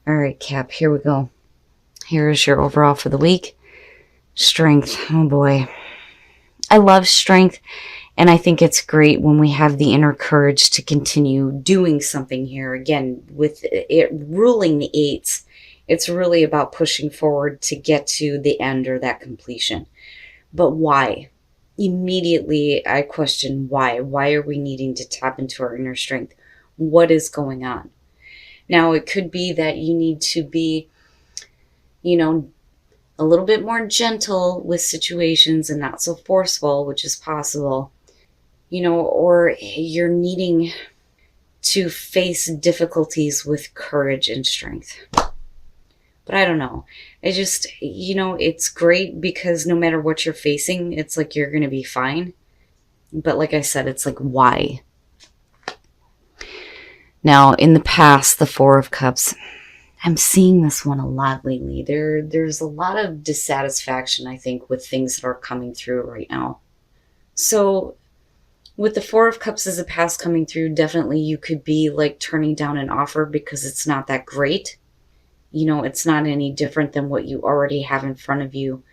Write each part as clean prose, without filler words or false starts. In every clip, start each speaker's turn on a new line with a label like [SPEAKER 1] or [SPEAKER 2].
[SPEAKER 1] All right, Cap, here we go. Here's your overall for the week. Strength. Oh boy. I love strength, and I think it's great when we have the inner courage to continue doing something here. Again, with it ruling the eights, it's really about pushing forward to get to the end or that completion. But why? Immediately, I question why. Why are we needing to tap into our inner strength? What is going on? Now, it could be that you need to be, a little bit more gentle with situations and not so forceful, which is possible, or you're needing to face difficulties with courage and strength. But I don't know. I just, it's great because no matter what you're facing, it's like you're going to be fine. But like I said, it's like, why? Now, in the past, the Four of Cups, I'm seeing this one a lot lately. There's a lot of dissatisfaction, I think, with things that are coming through right now. So with the Four of Cups as a past coming through, definitely you could be like turning down an offer because it's not that great. It's not any different than what you already have in front of you.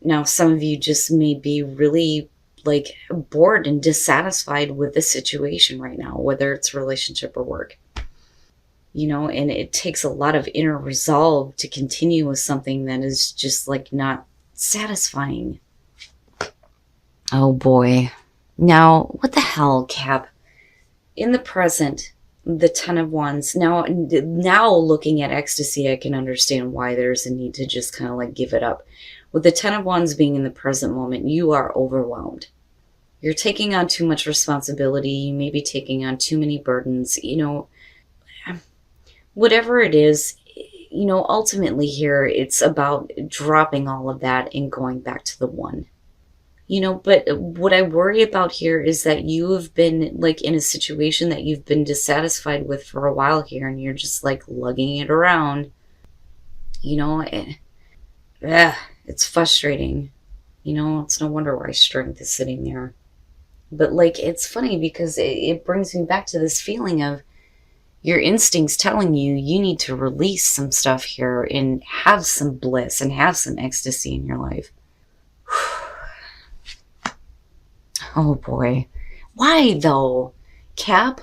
[SPEAKER 1] Now, some of you just may be really like bored and dissatisfied with the situation right now, whether it's relationship or work. And it takes a lot of inner resolve to continue with something that is just like not satisfying. Oh boy. Now, what the hell, Cap? In the present, the Ten of Wands. Now looking at ecstasy, I can understand why there's a need to just kind of like give it up. With the Ten of Wands being in the present moment, you are overwhelmed. You're taking on too much responsibility. You may be taking on too many burdens. Whatever it is, ultimately here, it's about dropping all of that and going back to the one. But what I worry about here is that you have been like in a situation that you've been dissatisfied with for a while here, and you're just like lugging it around. It's frustrating. It's no wonder why strength is sitting there. But like, it's funny because it brings me back to this feeling of your instincts telling you need to release some stuff here and have some bliss and have some ecstasy in your life. Oh boy. Why though, Cap?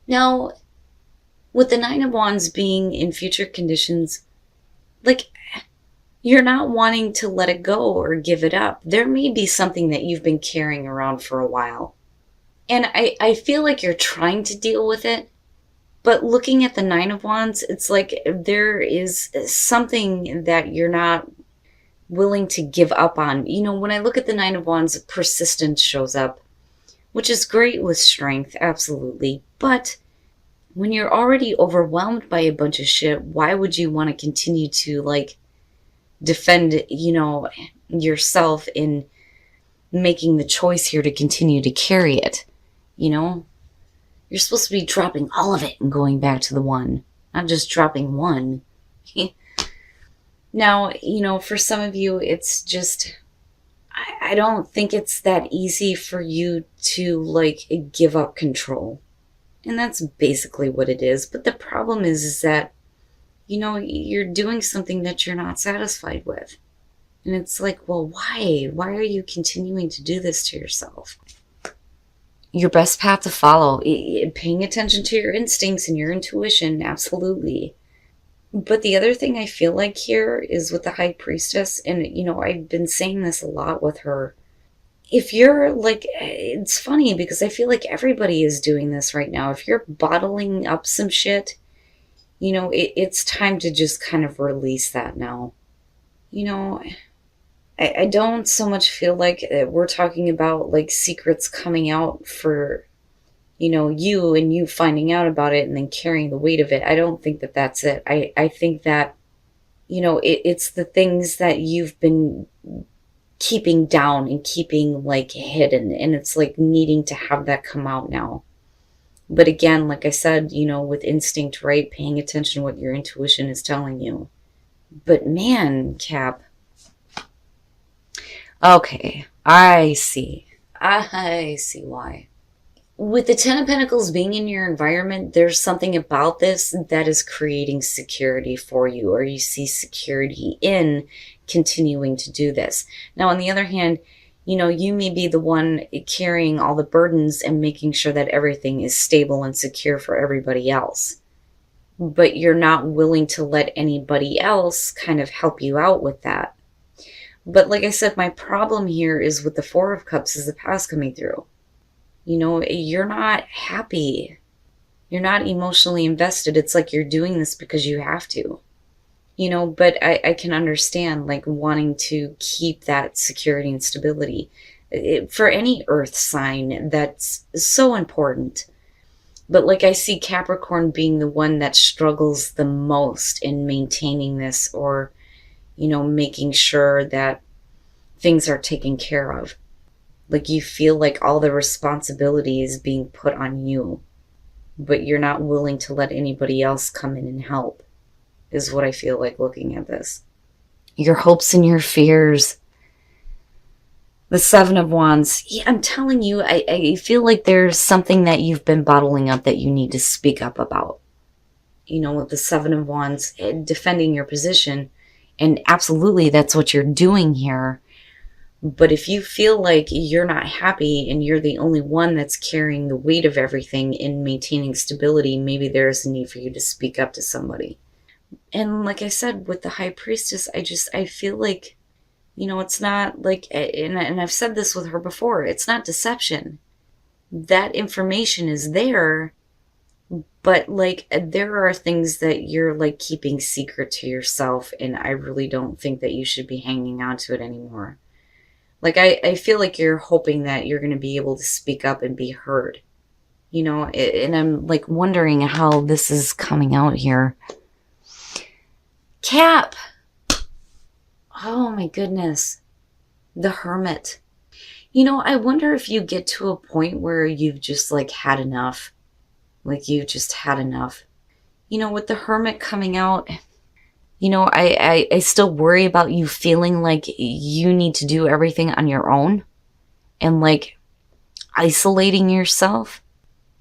[SPEAKER 1] Now, with the Nine of Wands being in future conditions, like, you're not wanting to let it go or give it up. There may be something that you've been carrying around for a while. And I feel like you're trying to deal with it. But looking at the Nine of Wands, it's like there is something that you're not willing to give up on. When I look at the Nine of Wands, persistence shows up, which is great with strength, absolutely. But when you're already overwhelmed by a bunch of shit, why would you want to continue to like defend, yourself in making the choice here to continue to carry it? You're supposed to be dropping all of it and going back to the one, not just dropping one. Now, for some of you, it's just, I don't think it's that easy for you to like give up control. And that's basically what it is. But the problem is that, you're doing something that you're not satisfied with. And it's like, well, why? Why are you continuing to do this to yourself? Your best path to follow, paying attention to your instincts and your intuition, absolutely. But the other thing I feel like here is with the High Priestess, and I've been saying this a lot with her. If you're like, it's funny because I feel like everybody is doing this right now. If you're bottling up some shit, it's time to just kind of release that now. I don't so much feel like we're talking about like secrets coming out for, you and you finding out about it and then carrying the weight of it. I don't think that that's it. I think that, it's the things that you've been keeping down and keeping like hidden, and it's like needing to have that come out now. But again, like I said, with instinct, right? Paying attention to what your intuition is telling you. But man, Cap. Okay, I see. I see why. With the Ten of Pentacles being in your environment, there's something about this that is creating security for you, or you see security in continuing to do this. Now, on the other hand, you may be the one carrying all the burdens and making sure that everything is stable and secure for everybody else. But you're not willing to let anybody else kind of help you out with that. But like I said, my problem here is with the Four of Cups is the past coming through. You're not happy. You're not emotionally invested. It's like you're doing this because you have to. But I can understand like wanting to keep that security and stability. For any earth sign, that's so important. But like I see Capricorn being the one that struggles the most in maintaining this, or, making sure that things are taken care of. Like you feel like all the responsibility is being put on you, but you're not willing to let anybody else come in and help, is what I feel like looking at this. Your hopes and your fears. The Seven of Wands. Yeah, I'm telling you, I feel like there's something that you've been bottling up that you need to speak up about. With the Seven of Wands, defending your position. And absolutely, that's what you're doing here. But if you feel like you're not happy and you're the only one that's carrying the weight of everything in maintaining stability, maybe there's a need for you to speak up to somebody. And like I said, with the High Priestess, I feel like, it's not like, and I've said this with her before, it's not deception. That information is there, but like there are things that you're like keeping secret to yourself, and I really don't think that you should be hanging on to it anymore. Like, I feel like you're hoping that you're going to be able to speak up and be heard, and I'm like wondering how this is coming out here. Cap. Oh my goodness. The Hermit. I wonder if you get to a point where you've just like had enough. Like you've just had enough. With the Hermit coming out, I still worry about you feeling like you need to do everything on your own and like isolating yourself.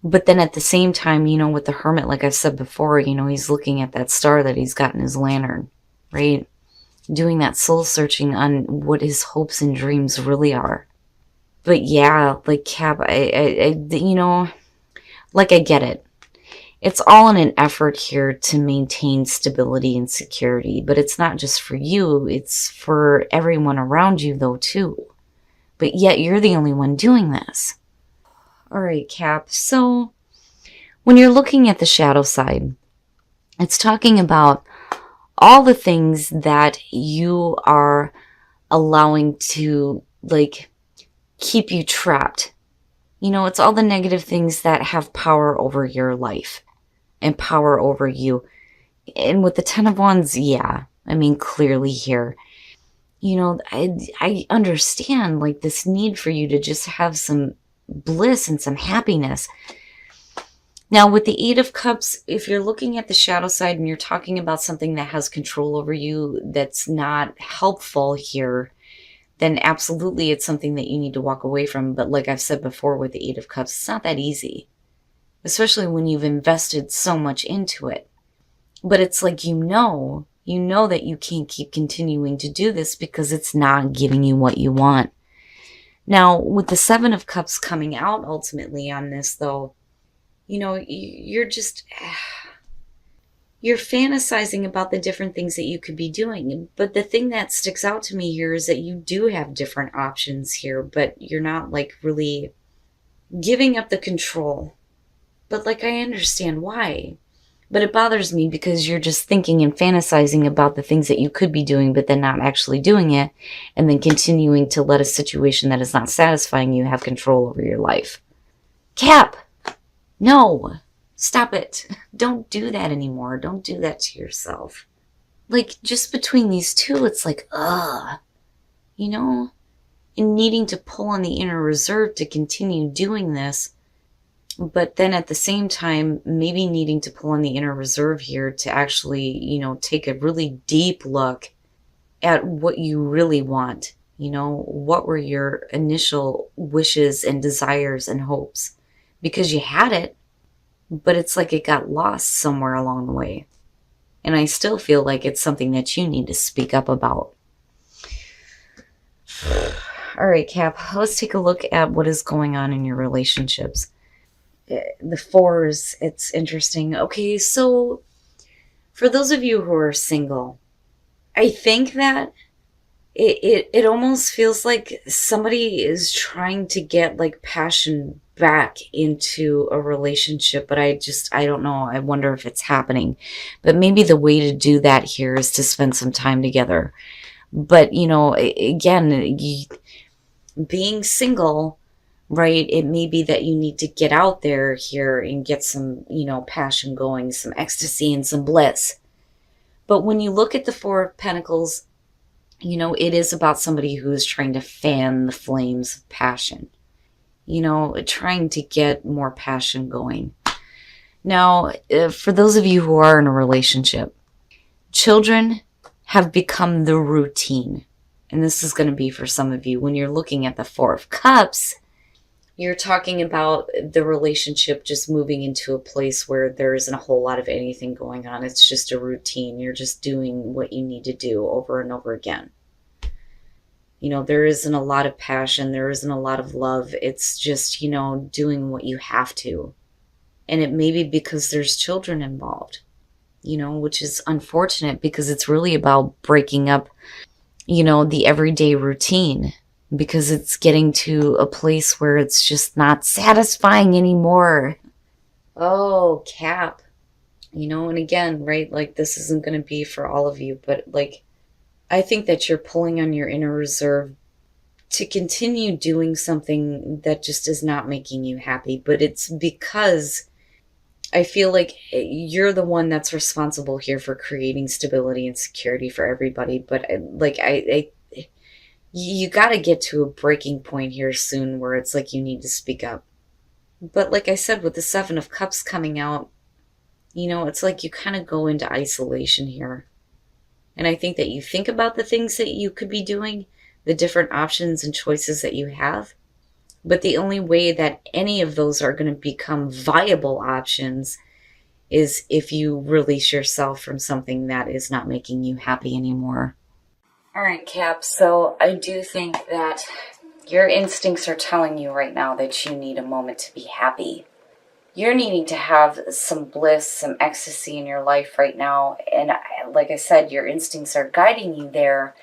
[SPEAKER 1] But then at the same time, with the Hermit, like I've said before, he's looking at that star that he's got in his lantern, right? Doing that soul searching on what his hopes and dreams really are. But yeah, like Cap, I like I get it. It's all in an effort here to maintain stability and security, but it's not just for you, it's for everyone around you though too. But yet you're the only one doing this. All right, Cap. So when you're looking at the shadow side, it's talking about all the things that you are allowing to like keep you trapped. It's all the negative things that have power over your life and power over you. And with the Ten of Wands, yeah, clearly here, I understand like this need for you to just have some bliss and some happiness. Now with the Eight of Cups, if you're looking at the shadow side and you're talking about something that has control over you that's not helpful here, then absolutely it's something that you need to walk away from. But like I've said before with the Eight of Cups, it's not that easy. Especially when you've invested so much into it. But it's like you know that you can't keep continuing to do this because it's not giving you what you want. Now, with the Seven of Cups coming out ultimately on this, though, you're fantasizing about the different things that you could be doing. But the thing that sticks out to me here is that you do have different options here, but you're not like really giving up the control. But like, I understand why. But it bothers me because you're just thinking and fantasizing about the things that you could be doing, but then not actually doing it. And then continuing to let a situation that is not satisfying you have control over your life. Cap! No! Stop it. Don't do that anymore. Don't do that to yourself. Like, just between these two, it's like, ugh. And needing to pull on the inner reserve to continue doing this. But then at the same time, maybe needing to pull on the inner reserve here to actually, take a really deep look at what you really want. What were your initial wishes and desires and hopes because you had it, but it's like it got lost somewhere along the way. And I still feel like it's something that you need to speak up about. All right, Cap, let's take a look at what is going on in your relationships. The fours, it's interesting. Okay, so for those of you who are single, I think that it almost feels like somebody is trying to get like passion back into a relationship, but I don't know. I wonder if it's happening. But maybe the way to do that here is to spend some time together. But, again, being single, right? It may be that you need to get out there here and get some, passion going, some ecstasy and some bliss. But when you look at the Four of Pentacles, it is about somebody who is trying to fan the flames of passion, trying to get more passion going. Now, for those of you who are in a relationship, children have become the routine. And this is going to be for some of you. When you're looking at the Four of Cups, you're talking about the relationship just moving into a place where there isn't a whole lot of anything going on. It's just a routine. You're just doing what you need to do over and over again. There isn't a lot of passion. There isn't a lot of love. It's just, doing what you have to. And it may be because there's children involved, which is unfortunate because it's really about breaking up, the everyday routine, because it's getting to a place where it's just not satisfying anymore. Oh, Cap. And again, right, like this isn't going to be for all of you, but like, I think that you're pulling on your inner reserve to continue doing something that just is not making you happy. But it's because I feel like you're the one that's responsible here for creating stability and security for everybody. But you got to get to a breaking point here soon where it's like you need to speak up. But like I said, with the Seven of Cups coming out, it's like you kind of go into isolation here. And I think that you think about the things that you could be doing, the different options and choices that you have. But the only way that any of those are going to become viable options is if you release yourself from something that is not making you happy anymore. All right, Cap. So I do think that your instincts are telling you right now that you need a moment to be happy. You're needing to have some bliss, some ecstasy in your life right now. And like I said, your instincts are guiding you there.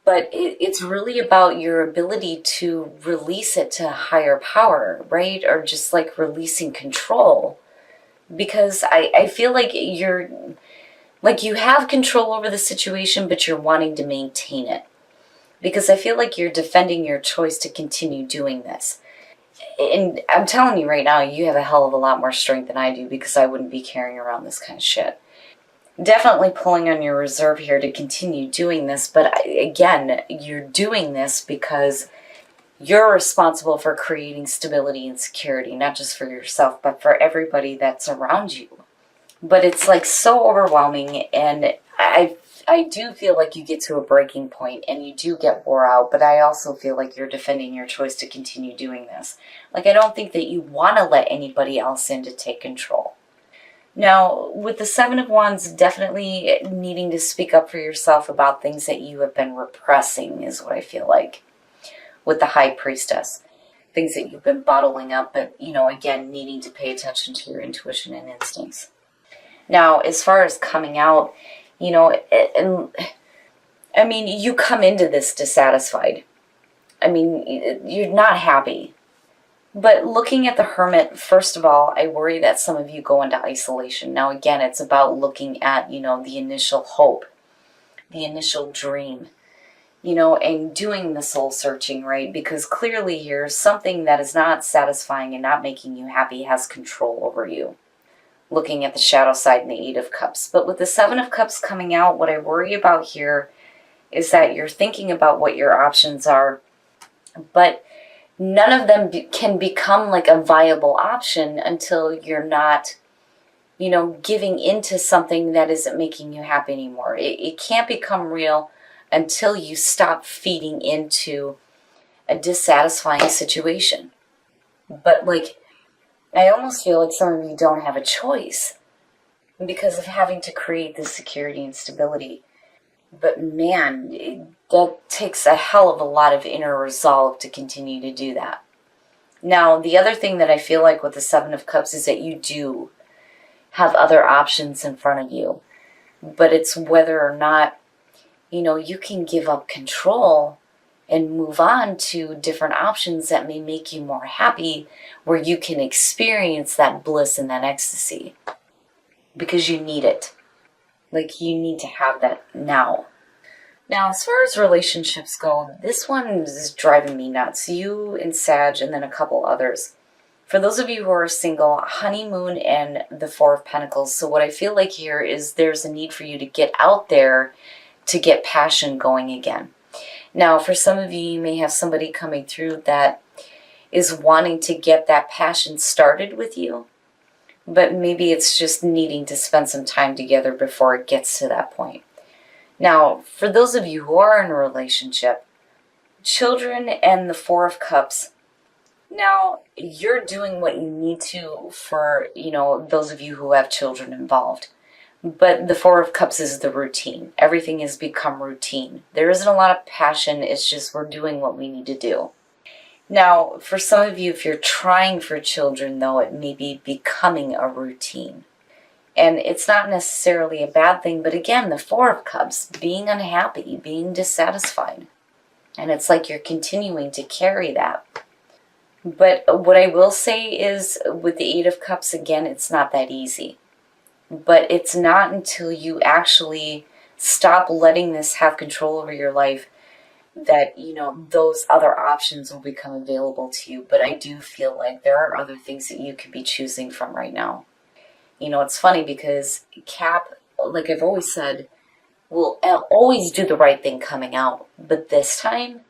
[SPEAKER 1] But it's really about your ability to release it to a higher power, right? Or just like releasing control. Because I feel like you have control over the situation, but you're wanting to maintain it. Because I feel like you're defending your choice to continue doing this. And I'm telling you right now, you have a hell of a lot more strength than I do, because I wouldn't be carrying around this kind of shit. Definitely pulling on your reserve here to continue doing this. But again, you're doing this because you're responsible for creating stability and security, not just for yourself, but for everybody that's around you. But it's like so overwhelming, and I do feel like you get to a breaking point and you do get wore out, but I also feel like you're defending your choice to continue doing this. Like, I don't think that you want to let anybody else in to take control. Now, with the Seven of Wands, definitely needing to speak up for yourself about things that you have been repressing is what I feel like. With the High Priestess, things that you've been bottling up, but, again, needing to pay attention to your intuition and instincts. Now, as far as coming out, you come into this dissatisfied. You're not happy. But looking at the Hermit, first of all, I worry that some of you go into isolation. Now, again, it's about looking at, the initial hope, the initial dream, and doing the soul searching, right? Because clearly here, something that is not satisfying and not making you happy has control over you. Looking at the shadow side and the Eight of Cups. But with the Seven of Cups coming out, what I worry about here is that you're thinking about what your options are, but none of them can become like a viable option until you're not, giving into something that isn't making you happy anymore. It can't become real until you stop feeding into a dissatisfying situation. But I almost feel like some of you don't have a choice because of having to create this security and stability. But man, that takes a hell of a lot of inner resolve to continue to do that. Now, the other thing that I feel like with the Seven of Cups is that you do have other options in front of you. But it's whether or not, you can give up control and move on to different options that may make you more happy, where you can experience that bliss and that ecstasy. Because you need it. Like, you need to have that now. Now, as far as relationships go, this one is driving me nuts. You and Sag, and then a couple others. For those of you who are single, honeymoon and the Four of Pentacles. So what I feel like here is there's a need for you to get out there to get passion going again. Now, for some of you, you may have somebody coming through that is wanting to get that passion started with you. But maybe it's just needing to spend some time together before it gets to that point. Now, for those of you who are in a relationship, children and the Four of Cups, now you're doing what you need to for, those of you who have children involved. But the Four of Cups is the routine. Everything has become routine. There isn't a lot of passion. It's just we're doing what we need to do. Now, for some of you, if you're trying for children, though, it may be becoming a routine. And it's not necessarily a bad thing, but again, the Four of Cups, being unhappy, being dissatisfied. And it's like you're continuing to carry that. But what I will say is, with the Eight of Cups, again, it's not that easy. But it's not until you actually stop letting this have control over your life that, those other options will become available to you. But I do feel like there are other things that you could be choosing from right now. It's funny because Cap, like I've always said, will always do the right thing coming out. But this time,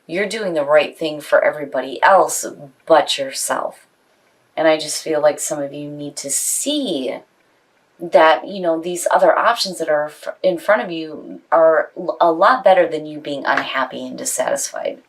[SPEAKER 1] you're doing the right thing for everybody else but yourself. And I just feel like some of you need to see that, these other options that are in front of you are a lot better than you being unhappy and dissatisfied.